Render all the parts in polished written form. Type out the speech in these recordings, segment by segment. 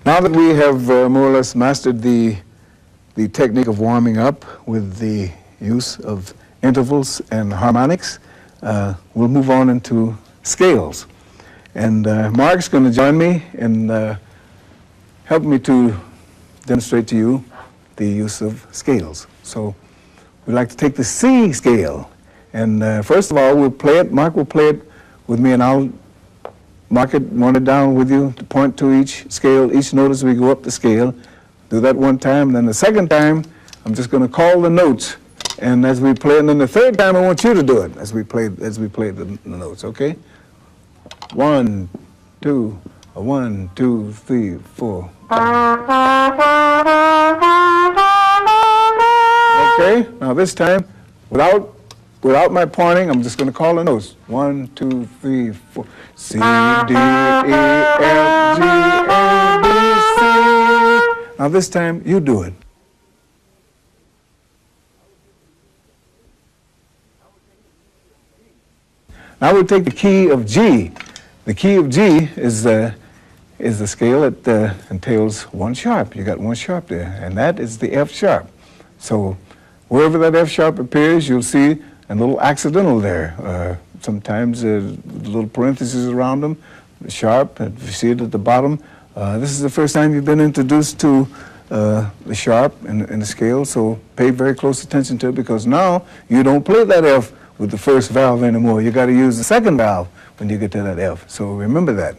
Now that we have more or less mastered the technique of warming up with the use of intervals and harmonics, we'll move on into scales. And Mark's going to join me and help me to demonstrate to you the use of scales. So we'd like to take the C scale. And first of all, we'll play it. Mark will play it with me, and I'll mark it down with you to point to each scale, each note as we go up the scale. Do that one time, and then the second time, I'm just going to call the notes, and as we play, and then the third time, I want you to do it as we play the notes. Okay? 1, 2, 1, 2, 3, 4. Okay. Now this time, without my pointing, I'm just going to call the notes. 1, 2, 3, 4. C, D, E, F, G, A, B, C. Now this time, you do it. Now we'll take the key of G. The key of G is the scale that entails 1 sharp. You got 1 sharp there, and that is the F sharp. So wherever that F sharp appears, you'll see a little accidental there. Sometimes little parentheses around them, sharp, and you see it at the bottom. This is the first time you've been introduced to the sharp in the scale, so pay very close attention to it, because now you don't play that F with the first valve anymore. You got to use the second valve when you get to that F. So remember that.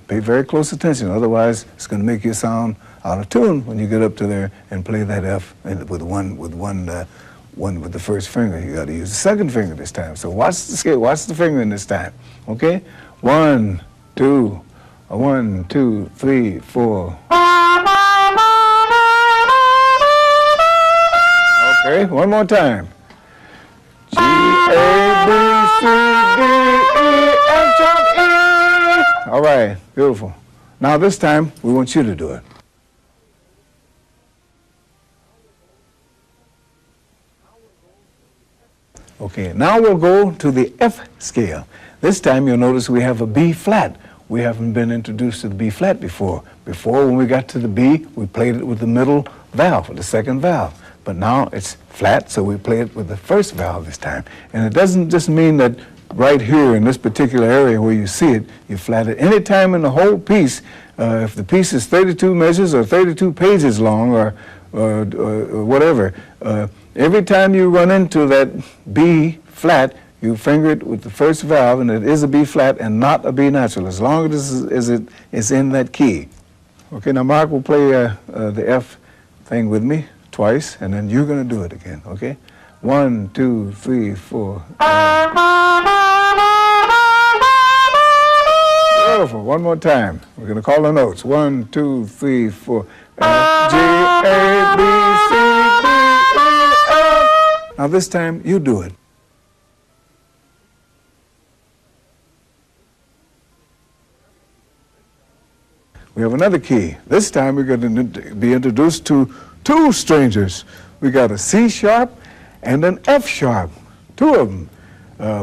Pay very close attention, otherwise it's going to make you sound out of tune when you get up to there and play that F with the first finger. You got to use the second finger this time. So watch the scale, watch the fingering this time. Okay? 1, 2, 1, 2, 3, 4. Okay, one more time. G, A, B, C, D, E, F sharp, E. All right, beautiful. Now this time, we want you to do it. Okay, now we'll go to the F scale. This time you'll notice we have a B flat. We haven't been introduced to the B flat before. Before, when we got to the B, we played it with the middle valve, with the second valve. But now it's flat, so we play it with the first valve this time. And it doesn't just mean that right here in this particular area where you see it, you flat it. Any time in the whole piece, if the piece is 32 measures or 32 pages long or whatever, every time you run into that B flat, you finger it with the first valve, and it is a B flat and not a B natural, as long as it is in that key. Okay, now Mark will play the F thing with me twice, and then you're going to do it again, okay? 1, 2, 3, 4. Beautiful. One more time. We're going to call the notes. 1, 2, 3, 4. F, G, A, B, C, D, E, F. Now this time, you do it. We have another key. This time, we're going to be introduced to 2 strangers. We got a C sharp and an F sharp, 2 of them.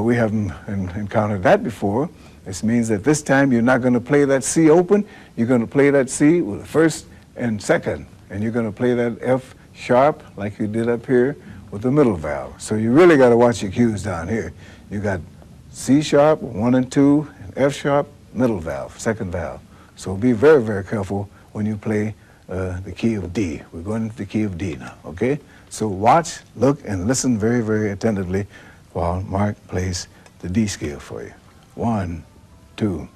We haven't encountered that before. This means that this time you're not going to play that C open. You're going to play that C with the first and second. And you're going to play that F sharp like you did up here with the middle valve. So you really got to watch your cues down here. You got C sharp, 1 and 2, and F sharp, middle valve, second valve. So be very, very careful when you play the key of D. We're going into the key of D now, okay? So watch, look, and listen very, very attentively while Mark plays the D scale for you. 1, 2,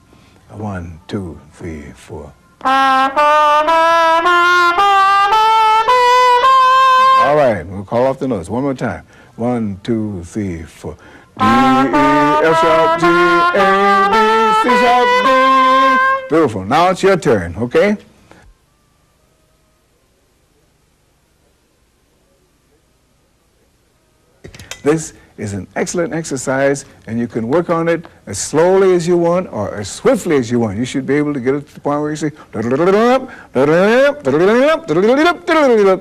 1, 2, 3, 4. All right, we'll call off the notes one more time. 1, 2, 3, 4. D, E, F sharp, G, A, B, C sharp, D. Beautiful. Now it's your turn, okay? This is an excellent exercise, and you can work on it as slowly as you want or as swiftly as you want. You should be able to get it to the point where you say,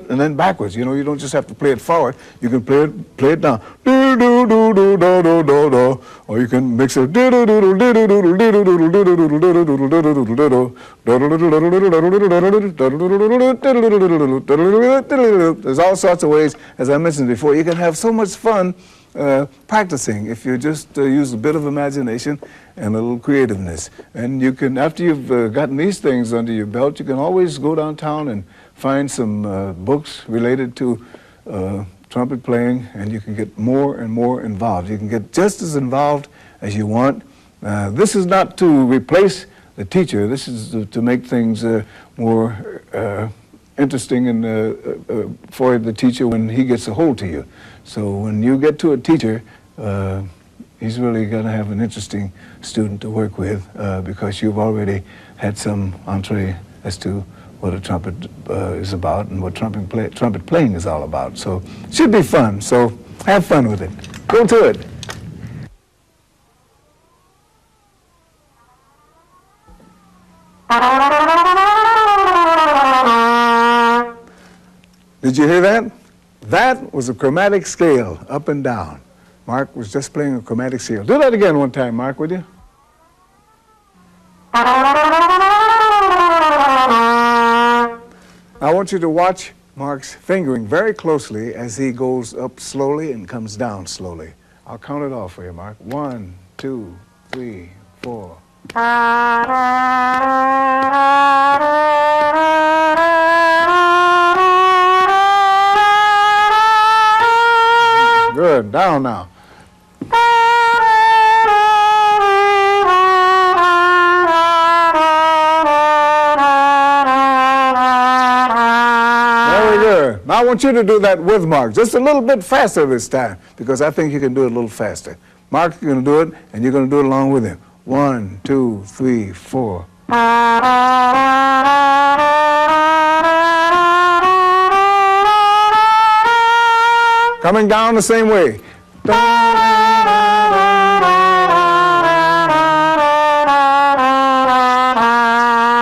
and then backwards. You know, you don't just have to play it forward. You can play it down. Or you can mix it. There's all sorts of ways, as I mentioned before. You can have so much fun practicing if you just use a bit of imagination and a little creativeness. And you can, after you've gotten these things under your belt, you can always go downtown and find some books related to trumpet playing, and you can get more and more involved. You can get just as involved as you want. This is not to replace the teacher. This is to make things more interesting and for the teacher when he gets a hold to you. So when you get to a teacher, he's really going to have an interesting student to work with because you've already had some entree as to what a trumpet is about and what trumpet playing is all about. So it should be fun. So have fun with it. Go to it. Did you hear that? That was a chromatic scale, up and down. Mark was just playing a chromatic scale. Do that again one time, Mark, would you? I want you to watch Mark's fingering very closely as he goes up slowly and comes down slowly. I'll count it off for you, Mark. 1, 2, 3, 4. Good. Down now. Now I want you to do that with Mark, just a little bit faster this time, because I think you can do it a little faster. Mark's going to do it, and you're going to do it along with him. 1, 2, 3, 4. Coming down the same way.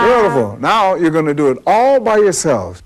Beautiful. Now you're going to do it all by yourselves.